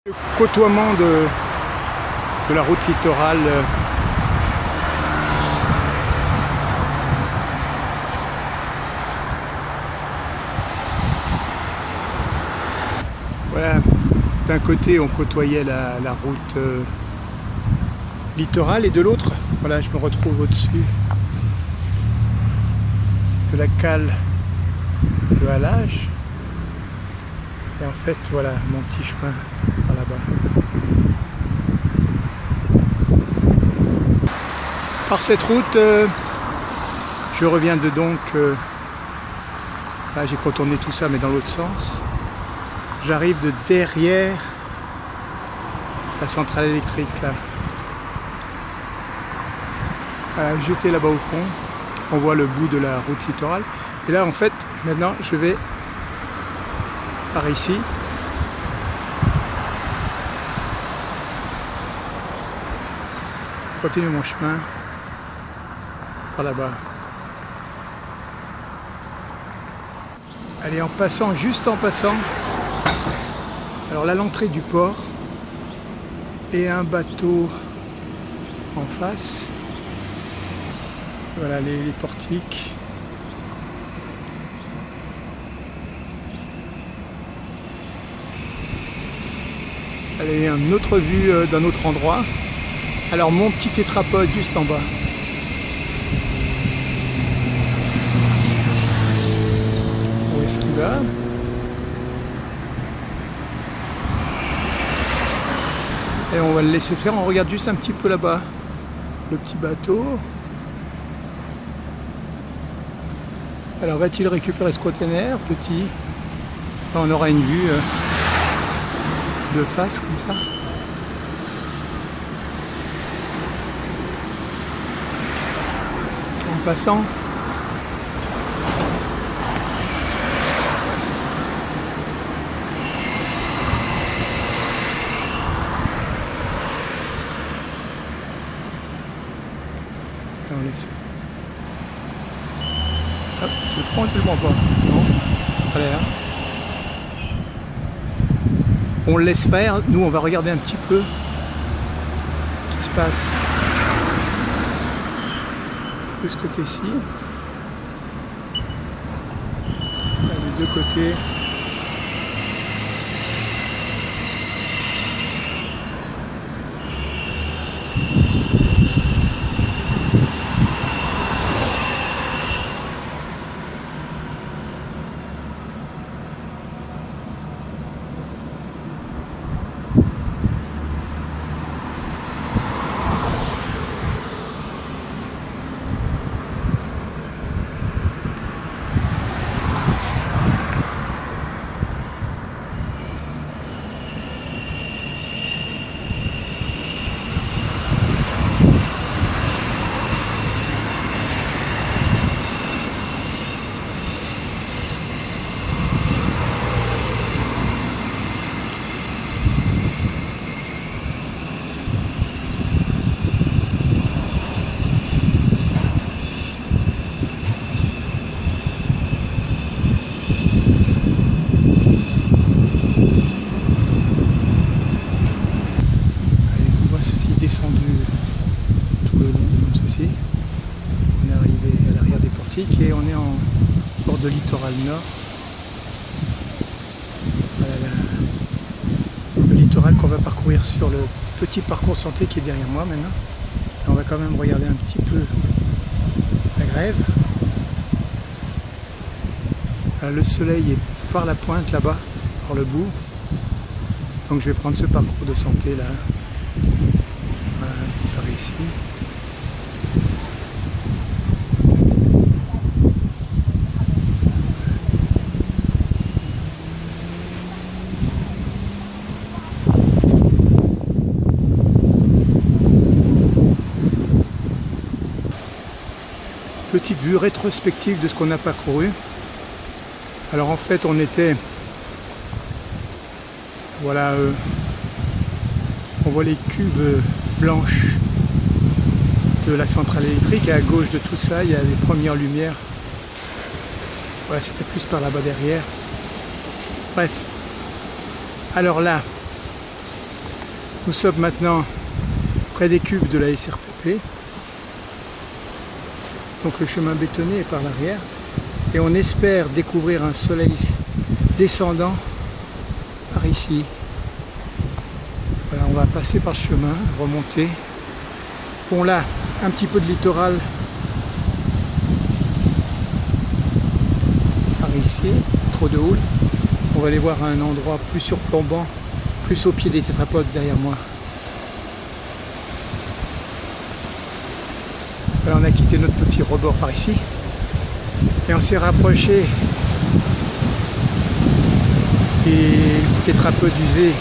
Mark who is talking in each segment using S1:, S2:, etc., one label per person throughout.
S1: Le côtoiement de la route littorale voilà, d'un côté on côtoyait la route littorale et de l'autre, voilà, je me retrouve au-dessus de la cale de halage. Et en fait, voilà mon petit chemin par là-bas. Par cette route, je reviens de donc, là j'ai contourné tout ça mais dans l'autre sens. J'arrive de derrière la centrale électrique là. J'étais là-bas au fond, on voit le bout de la route littorale. Et là en fait, maintenant je vais par ici. Je continue mon chemin par là-bas. Allez, en passant, juste en passant, alors là l'entrée du port et un bateau en face. Voilà les portiques. Allez, une autre vue d'un autre endroit. Alors mon petit tétrapode juste en bas. Où est-ce qu'il va? Et on va le laisser faire, on regarde juste un petit peu là-bas. Le petit bateau. Alors va-t-il récupérer ce container? Petit. Là, on aura une vue de face comme ça. En passant. Et on laisse. Hop, je le prends ou je le prends pas? Non. Allez, hein. On le laisse faire, nous on va regarder un petit peu ce qui se passe de ce côté-ci. Les deux côtés. Descendu tout le long comme ceci. On est arrivé à l'arrière des portiques et on est en bord de littoral nord. Voilà le littoral qu'on va parcourir sur le petit parcours de santé qui est derrière moi maintenant. Et on va quand même regarder un petit peu la grève. Voilà, le soleil est par la pointe là-bas, par le bout. Donc je vais prendre ce parcours de santé là. Par ici. Petite vue rétrospective de ce qu'on a parcouru. Alors en fait on était, voilà, on voit les cuves blanches de la centrale électrique et à gauche de tout ça il y a les premières lumières. Voilà, c'était plus par là-bas derrière. Bref, alors là Nous sommes maintenant près des cuves de la SRPP. Donc le chemin bétonné est par l'arrière. Et on espère découvrir un soleil descendant par ici. Voilà, on va passer par le chemin, remonter. Bon là, un petit peu de littoral par ici, trop de houle. On va aller voir un endroit plus surplombant, plus au pied des tétrapodes derrière moi. Voilà, on a quitté notre petit rebord par ici. Et on s'est rapproché des tétrapodes usés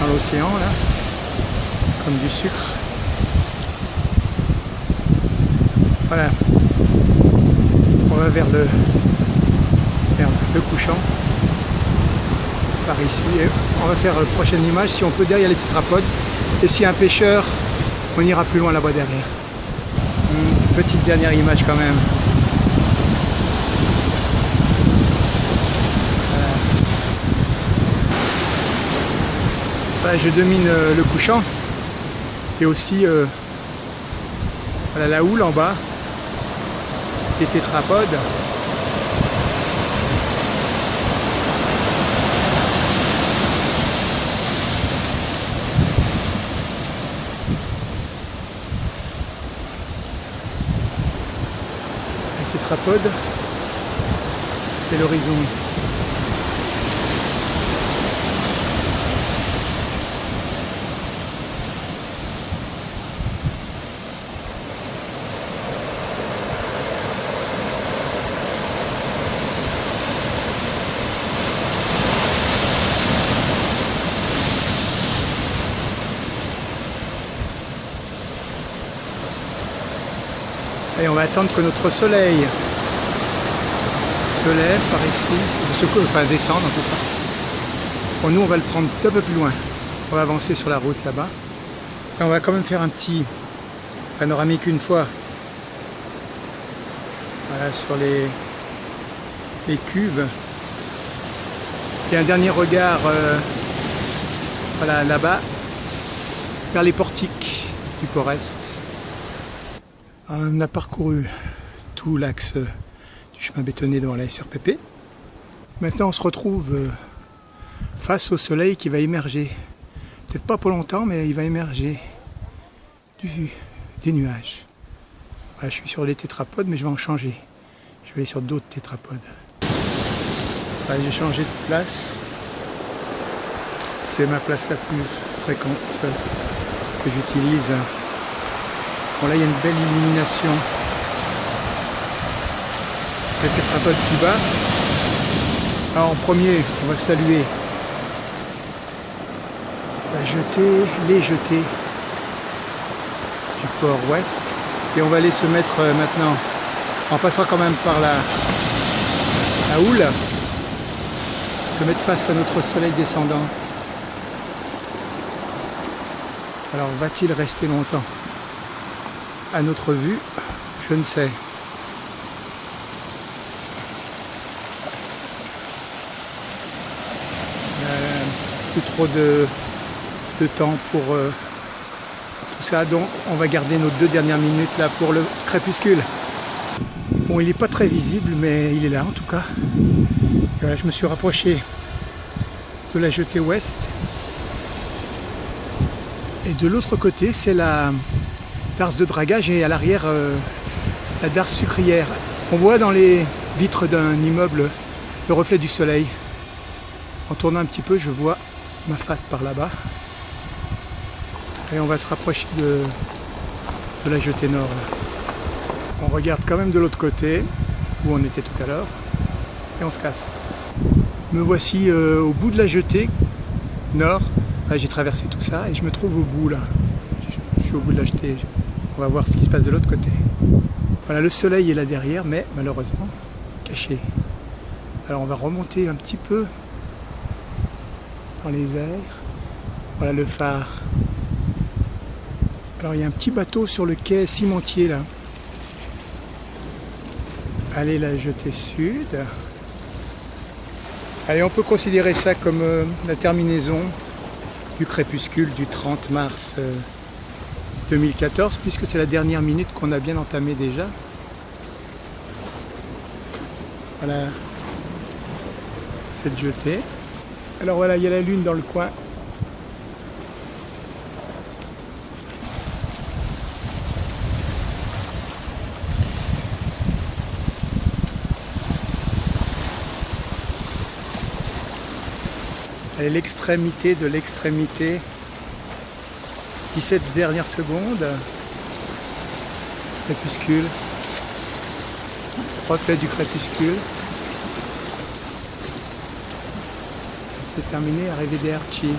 S1: dans l'océan, là, comme du sucre. Voilà. On va vers le couchant, par ici. Et on va faire la prochaine image, si on peut, derrière les tétrapodes. Et s'il y a un pêcheur, on ira plus loin là-bas derrière. Une petite dernière image quand même. Voilà, je domine le couchant et aussi voilà, la houle en bas des tétrapodes. Les tétrapodes et l'horizon. Et on va attendre que notre soleil se lève par ici, enfin descende en tout cas. Bon, nous on va le prendre un peu plus loin. On va avancer sur la route là-bas. Et on va quand même faire un petit panoramique une fois. Voilà, sur les cuves. Et un dernier regard voilà, là-bas, vers les portiques du port-est. On a parcouru tout l'axe du chemin bétonné devant la SRPP. Maintenant on se retrouve face au soleil qui va émerger. Peut-être pas pour longtemps, mais il va émerger des nuages. Voilà, je suis sur les tétrapodes, mais je vais en changer. Je vais aller sur d'autres tétrapodes. Voilà, j'ai changé de place. C'est ma place la plus fréquente que j'utilise. Bon, là il y a une belle illumination sur les tétrapodes plus bas. Alors en premier, on va saluer les jetées du port ouest. Et on va aller se mettre maintenant, en passant quand même par la houle, se mettre face à notre soleil descendant. Alors va-t-il rester longtemps à notre vue? Je ne sais. Plus trop de temps pour tout ça, donc on va garder nos 2 dernières minutes là pour le crépuscule. Bon, il n'est pas très visible, mais il est là en tout cas. Et voilà, je me suis rapproché de la jetée ouest. Et de l'autre côté, c'est la darse de dragage et à l'arrière, la darse sucrière. On voit dans les vitres d'un immeuble le reflet du soleil. En tournant un petit peu, je vois ma FAT par là-bas. Et on va se rapprocher de la jetée nord. Là. On regarde quand même de l'autre côté, où on était tout à l'heure, et on se casse. Me voici au bout de la jetée nord. Là, j'ai traversé tout ça et je me trouve au bout là. Je suis au bout de la jetée. On va voir ce qui se passe de l'autre côté. Voilà, le soleil est là derrière, mais malheureusement caché. Alors on va remonter un petit peu dans les airs. Voilà le phare. Alors il y a un petit bateau sur le quai cimentier là. Allez, la jetée sud. Allez, on peut considérer ça comme la terminaison du crépuscule du 30 mars 2014, puisque c'est la dernière minute qu'on a bien entamée déjà. Voilà cette jetée. Alors voilà, il y a la lune dans le coin. Elle est l'extrémité de l'extrémité. 17 dernières secondes. Crépuscule. Reflet du crépuscule. C'est terminé, arrivée des Archie.